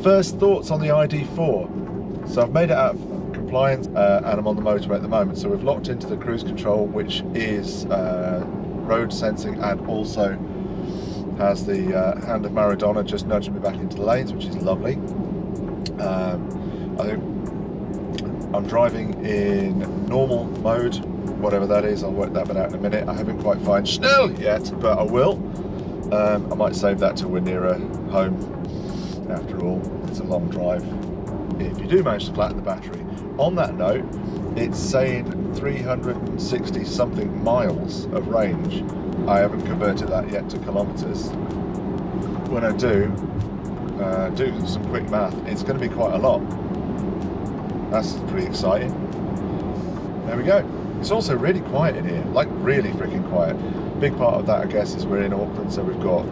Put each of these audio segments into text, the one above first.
First thoughts on the id4. So I've made it out of compliance and I'm on the motorway at the moment. So we've locked into the cruise control, which is road sensing and also has the hand of Maradona just nudging me back into the lanes, which is lovely. I think I'm driving in normal mode, whatever that is. I'll work that bit out in a minute. I haven't quite found schnell yet, but I will. I might save that till we're nearer home. After all, it's a long drive if you do manage to flatten the battery. On that note, it's saying 360 something miles of range. I haven't converted that yet to kilometers. When I do some quick math, it's going to be quite a lot. That's pretty exciting. There we go. It's also really quiet in here, like really freaking quiet. Big part of that, I guess, is we're in Auckland, so we've got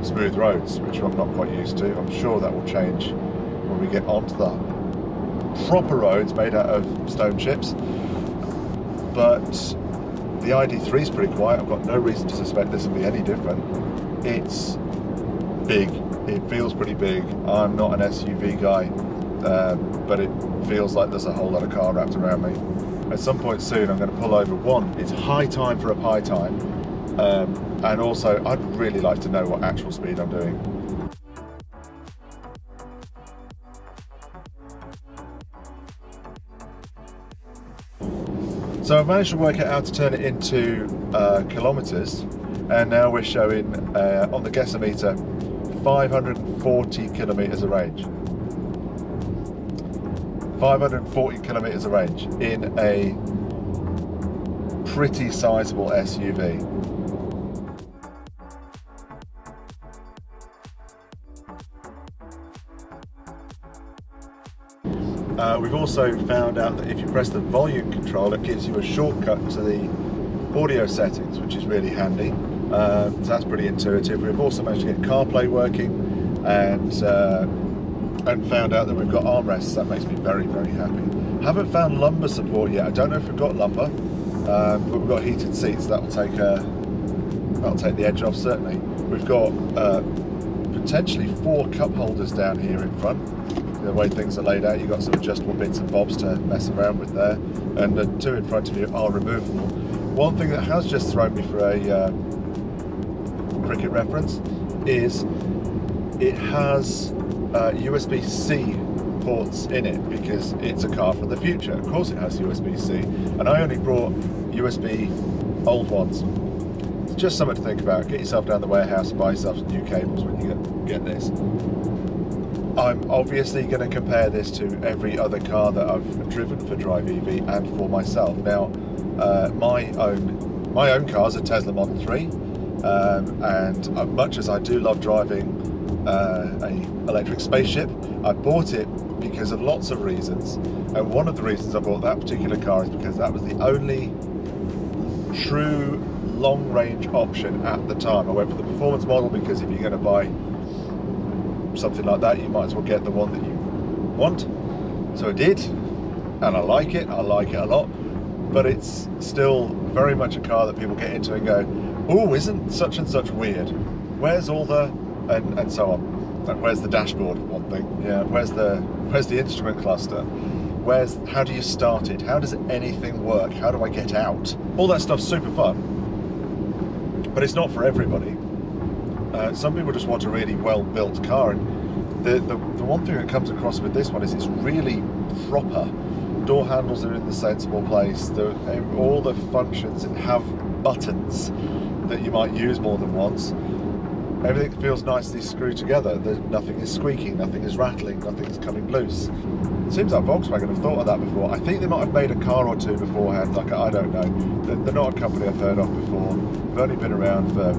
smooth roads, which I'm not quite used to. I'm sure that will change when we get onto the proper roads made out of stone chips. But the id3 is pretty quiet. I've got no reason to suspect this will be any different. It's big. It feels pretty big. I'm not an SUV guy, but it feels like there's a whole lot of car wrapped around me. At some point soon, I'm going to pull over. One, it's high time for a pie time. And also, I'd really like to know what actual speed I'm doing. So I've managed to work out how to turn it into kilometers, and now we're showing on the guessometer 540 kilometers of range. 540 kilometers of range in a pretty sizable SUV. We've also found out that if you press the volume control, it gives you a shortcut to the audio settings, which is really handy. So that's pretty intuitive. We've also managed to get CarPlay working and found out that we've got armrests. That makes me very, very happy. Haven't found lumbar support yet. I don't know if we've got lumbar, but we've got heated seats. That'll take the edge off, certainly. We've got potentially 4 cup holders down here in front. The way things are laid out, you've got some adjustable bits and bobs to mess around with there, and the 2 in front of you are removable. One thing that has just thrown me for a cricket reference is it has USB-C ports in it, because it's a car from the future. Of course it has USB-C, and I only brought USB old ones. It's just something to think about. Get yourself down the warehouse and buy yourself some new cables when you get this. I'm obviously going to compare this to every other car that I've driven for Drive EV and for myself. Now, my own car is a Tesla Model 3, and much as I do love driving an electric spaceship, I bought it because of lots of reasons. And one of the reasons I bought that particular car is because that was the only true long-range option at the time. I went for the performance model because if you're going to buy something like that, you might as well get the one that you want. So I did, and I like it a lot, but it's still very much a car that people get into and go, oh, isn't such and such weird? Where's all the, and so on. And where's the dashboard, one thing, yeah, where's the instrument cluster? How do you start it? How does anything work? How do I get out? All that stuff's super fun, but it's not for everybody. Some people just want a really well-built car, and the one thing that comes across with this one is it's really proper. Door handles are in the sensible place. All the functions have buttons that you might use more than once. Everything feels nicely screwed together. Nothing is squeaking, nothing is rattling, nothing is coming loose. It seems like Volkswagen have thought of that before. I think they might have made a car or two beforehand, like, I don't know. They're not a company I've heard of before. They've only been around for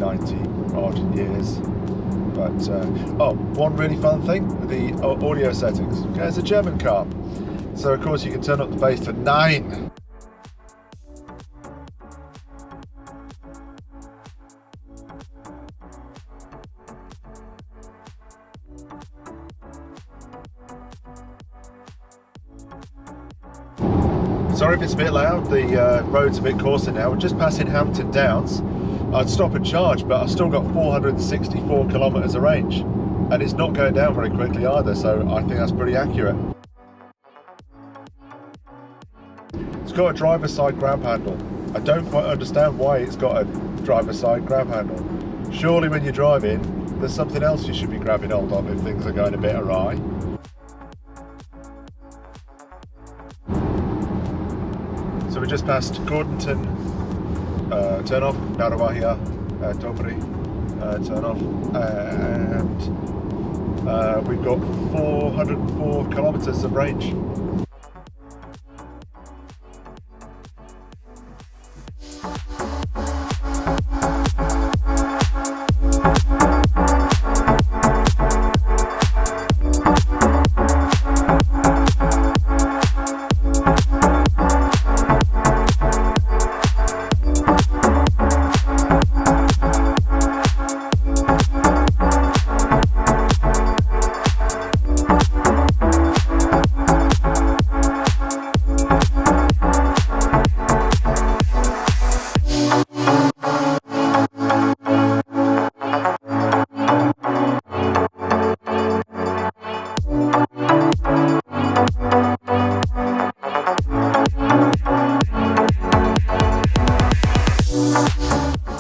90 odd years. But one really fun thing with the audio settings. Okay, it's a German car, so of course you can turn up the bass to 9. Sorry if it's a bit loud, the road's a bit coarser now. We're just passing Hampton Downs. I'd stop and charge, but I've still got 464 kilometres of range. and it's not going down very quickly either, so I think that's pretty accurate. It's got a driver's side grab handle. I don't quite understand why it's got a driver's side grab handle. Surely when you're driving, there's something else you should be grabbing hold of if things are going a bit awry. So we just passed Gordonton, turn off, Narawahia, Topri, turn off, and we've got 404 kilometres of range.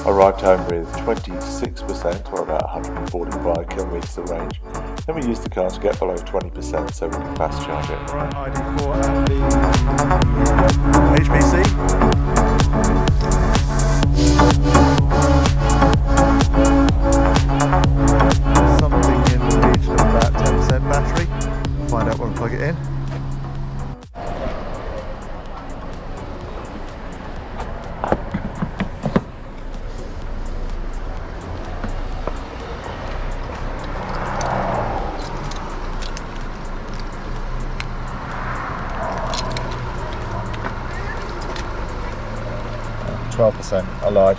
Arrived home with 26%, or about 145 kilometres of range. Then we used the car to get below 20% so we can fast charge it. Right, id4 at the HPC. Something in the region of about 10% battery. Find out when we plug it in. %, I lied.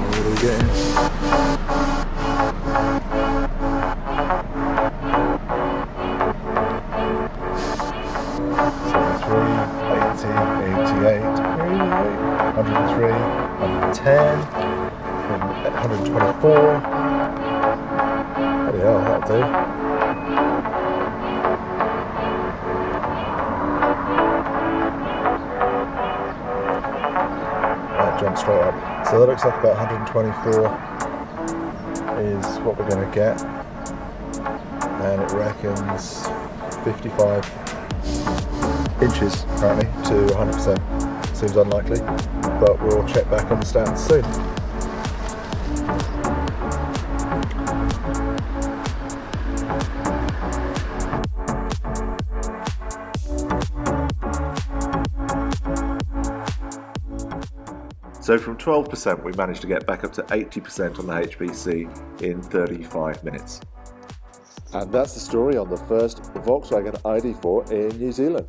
What are we getting? 103, 110, 124. Bloody hell, that'll do. That jumped straight up. So that looks like about 124 is what we're going to get. And it reckons 55 inches apparently to 100%. Seems unlikely, but we'll check back on the stats soon. So from 12% we managed to get back up to 80% on the HPC in 35 minutes. And that's the story on the first Volkswagen ID4 in New Zealand.